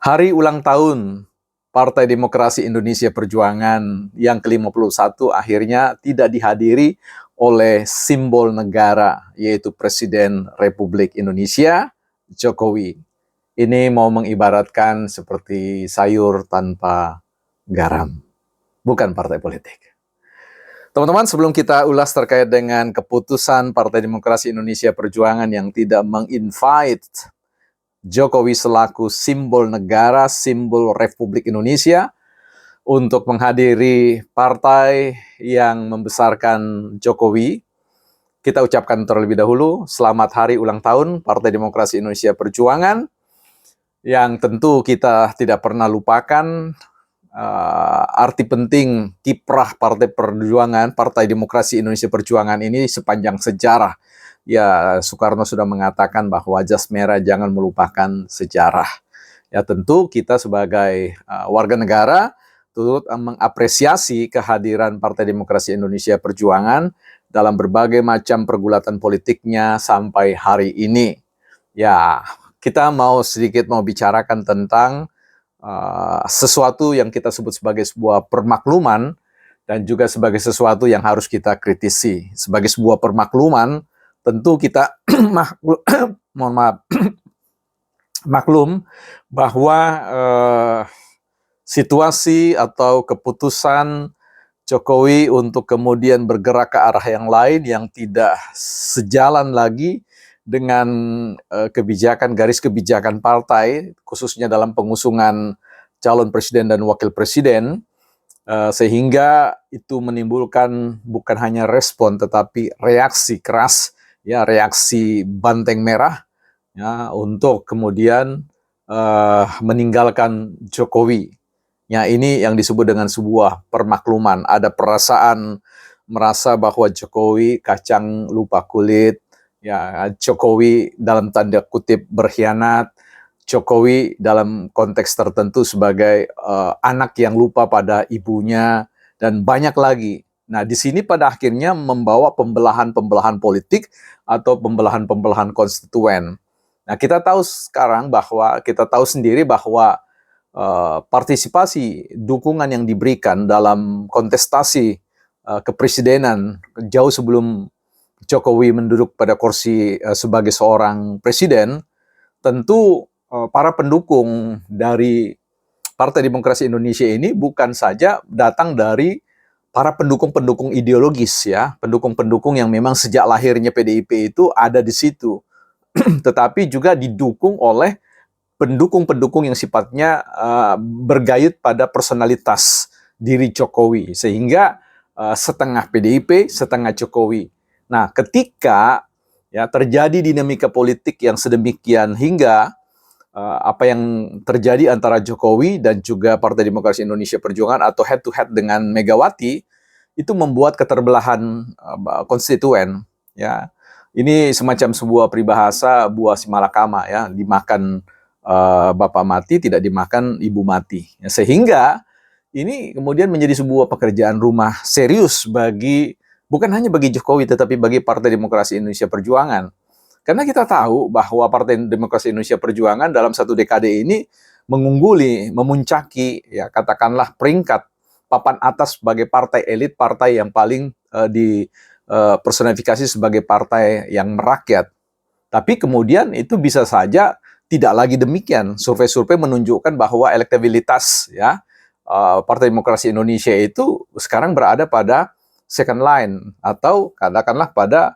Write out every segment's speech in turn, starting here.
Hari ulang tahun Partai Demokrasi Indonesia Perjuangan yang ke-51 akhirnya tidak dihadiri oleh simbol negara, yaitu Presiden Republik Indonesia, Jokowi. Ini mau mengibaratkan seperti sayur tanpa garam, bukan partai politik. Teman-teman, sebelum kita ulas terkait dengan keputusan Partai Demokrasi Indonesia Perjuangan yang tidak menginvite Jokowi selaku simbol negara, simbol Republik Indonesia untuk menghadiri partai yang membesarkan Jokowi, kita ucapkan terlebih dahulu selamat hari ulang tahun Partai Demokrasi Indonesia Perjuangan, yang tentu kita tidak pernah lupakan arti penting kiprah Partai Perjuangan, Partai Demokrasi Indonesia Perjuangan ini sepanjang sejarah. Ya, Soekarno sudah mengatakan bahwa jas merah jangan melupakan sejarah. Ya, tentu kita sebagai warga negara turut mengapresiasi kehadiran Partai Demokrasi Indonesia Perjuangan dalam berbagai macam pergulatan politiknya sampai hari ini. Ya, kita sedikit mau bicarakan tentang sesuatu yang kita sebut sebagai sebuah permakluman dan juga sebagai sesuatu yang harus kita kritisi. Sebagai sebuah permakluman, tentu kita maklum bahwa situasi atau keputusan Jokowi untuk kemudian bergerak ke arah yang lain yang tidak sejalan lagi dengan garis kebijakan partai, khususnya dalam pengusungan calon presiden dan wakil presiden, sehingga itu menimbulkan bukan hanya respon tetapi reaksi keras, ya, reaksi banteng merah, ya, untuk kemudian meninggalkan Jokowi. Ya, ini yang disebut dengan sebuah permakluman. Ada perasaan merasa bahwa Jokowi kacang lupa kulit, ya, Jokowi dalam tanda kutip berkhianat, Jokowi dalam konteks tertentu sebagai anak yang lupa pada ibunya, dan banyak lagi. Nah, di sini pada akhirnya membawa pembelahan-pembelahan politik atau pembelahan-pembelahan konstituen. Nah, kita tahu sendiri bahwa partisipasi dukungan yang diberikan dalam kontestasi kepresidenan jauh sebelum Jokowi menduduk pada kursi sebagai seorang presiden, tentu para pendukung dari Partai Demokrasi Indonesia ini bukan saja datang dari para pendukung-pendukung ideologis, ya, pendukung-pendukung yang memang sejak lahirnya PDIP itu ada di situ, tetapi juga didukung oleh pendukung-pendukung yang sifatnya bergayut pada personalitas diri Jokowi, sehingga setengah PDIP, setengah Jokowi. Nah, ketika ya terjadi dinamika politik yang sedemikian hingga apa yang terjadi antara Jokowi dan juga Partai Demokrasi Indonesia Perjuangan atau head to head dengan Megawati, itu membuat keterbelahan konstituen, ya. Ini semacam sebuah peribahasa buah si malakama, ya, dimakan bapak mati, tidak dimakan ibu mati. Ya, sehingga ini kemudian menjadi sebuah pekerjaan rumah serius bukan hanya bagi Jokowi, tetapi bagi Partai Demokrasi Indonesia Perjuangan. Karena kita tahu bahwa Partai Demokrasi Indonesia Perjuangan dalam satu dekade ini memuncaki, ya, katakanlah peringkat papan atas sebagai partai elit, partai yang paling dipersonifikasi sebagai partai yang merakyat. Tapi kemudian itu bisa saja tidak lagi demikian. Survei-survei menunjukkan bahwa elektabilitas, ya, Partai Demokrasi Indonesia itu sekarang berada pada second line atau katakanlah pada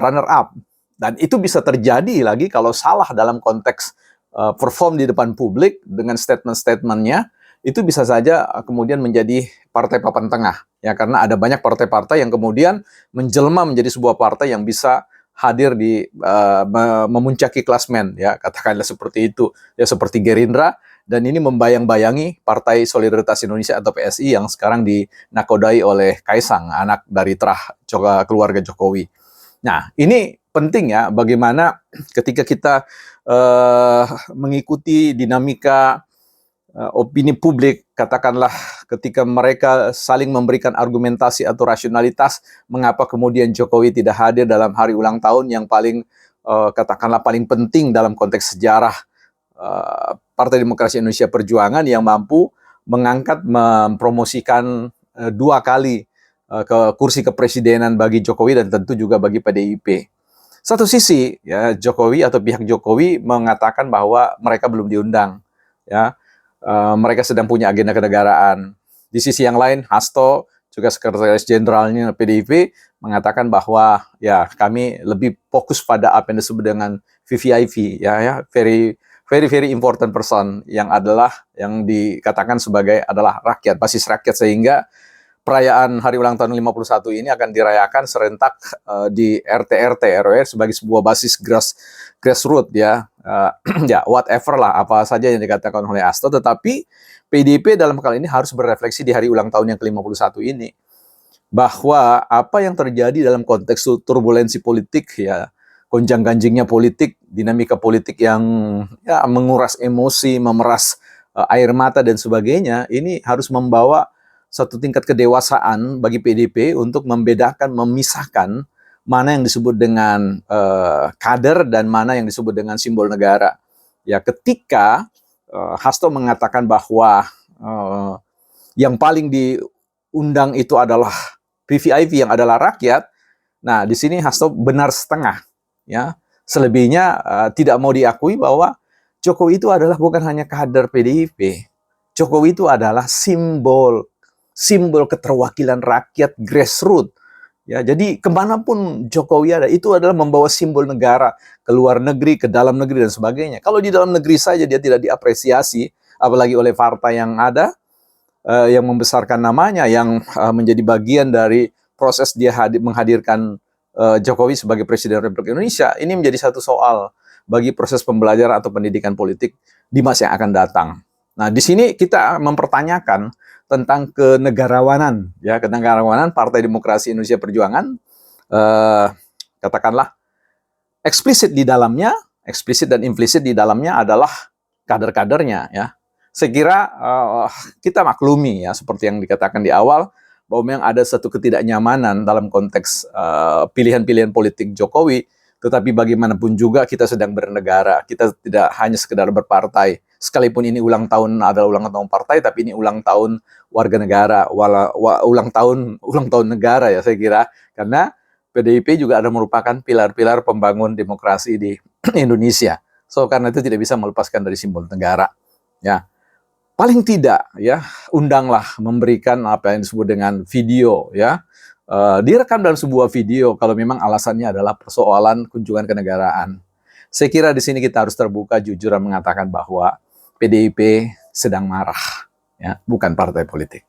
runner up. Dan itu bisa terjadi lagi kalau salah dalam konteks perform di depan publik dengan statement-statementnya, itu bisa saja kemudian menjadi partai papan tengah, ya, karena ada banyak partai-partai yang kemudian menjelma menjadi sebuah partai yang bisa hadir di memuncaki klasmen, ya, katakanlah seperti itu, ya, seperti Gerindra, dan ini membayang-bayangi Partai Solidaritas Indonesia atau PSI yang sekarang dinakodai oleh Kaisang, anak dari terah keluarga Jokowi. Nah, ini penting, ya, bagaimana ketika kita mengikuti dinamika opini publik, katakanlah ketika mereka saling memberikan argumentasi atau rasionalitas mengapa kemudian Jokowi tidak hadir dalam hari ulang tahun yang paling katakanlah paling penting dalam konteks sejarah Partai Demokrasi Indonesia Perjuangan yang mampu mengangkat, mempromosikan 2 kali ke kursi kepresidenan bagi Jokowi dan tentu juga bagi PDIP. Satu sisi ya Jokowi atau pihak Jokowi mengatakan bahwa mereka belum diundang, ya mereka sedang punya agenda kenegaraan. Di sisi yang lain Hasto juga sekretaris jenderalnya PDIP mengatakan bahwa ya kami lebih fokus pada apa yang disebut dengan VVIP, ya very very very important person, yang dikatakan sebagai adalah rakyat, basis rakyat, sehingga perayaan hari ulang tahun 51 ini akan dirayakan serentak di RT-RT RW sebagai sebuah basis grassroots, ya. Ya whatever lah apa saja yang dikatakan oleh Hasto, tetapi PDIP dalam kali ini harus berefleksi di hari ulang tahun yang ke-51 ini bahwa apa yang terjadi dalam konteks turbulensi politik, ya gonjang-ganjingnya politik, dinamika politik yang ya menguras emosi, memeras air mata dan sebagainya, ini harus membawa satu tingkat kedewasaan bagi PDIP untuk membedakan, memisahkan mana yang disebut dengan kader dan mana yang disebut dengan simbol negara. Ya, ketika Hasto mengatakan bahwa yang paling diundang itu adalah VVIP yang adalah rakyat, nah di sini Hasto benar setengah. Ya, selebihnya tidak mau diakui bahwa Jokowi itu adalah bukan hanya kader PDIP. Jokowi itu adalah simbol keterwakilan rakyat grassroots. Ya, jadi kemanapun Jokowi ada, itu adalah membawa simbol negara ke luar negeri, ke dalam negeri dan sebagainya. Kalau di dalam negeri saja dia tidak diapresiasi, apalagi oleh partai yang ada, yang membesarkan namanya, yang menjadi bagian dari proses dia menghadirkan Jokowi sebagai Presiden Republik Indonesia, ini menjadi satu soal bagi proses pembelajaran atau pendidikan politik di masa yang akan datang. Nah, di sini kita mempertanyakan tentang kenegarawanan, ya kenegarawanan Partai Demokrasi Indonesia Perjuangan, katakanlah eksplisit dan implisit di dalamnya adalah kader-kadernya, ya. Saya kira kita maklumi, ya seperti yang dikatakan di awal bahwa memang ada satu ketidaknyamanan dalam konteks pilihan-pilihan politik Jokowi. Tetapi bagaimanapun juga kita sedang bernegara, kita tidak hanya sekedar berpartai. Sekalipun ini ulang tahun adalah ulang tahun partai, tapi ini ulang tahun warga negara, ulang tahun negara, ya saya kira. Karena PDIP juga ada merupakan pilar-pilar pembangun demokrasi di Indonesia. So karena itu tidak bisa melepaskan dari simbol negara. Ya, paling tidak ya undanglah memberikan apa yang disebut dengan video, ya. Direkam dalam sebuah video kalau memang alasannya adalah persoalan kunjungan kenegaraan. Saya kira di sini kita harus terbuka, jujur dan mengatakan bahwa PDIP sedang marah, ya, bukan partai politik.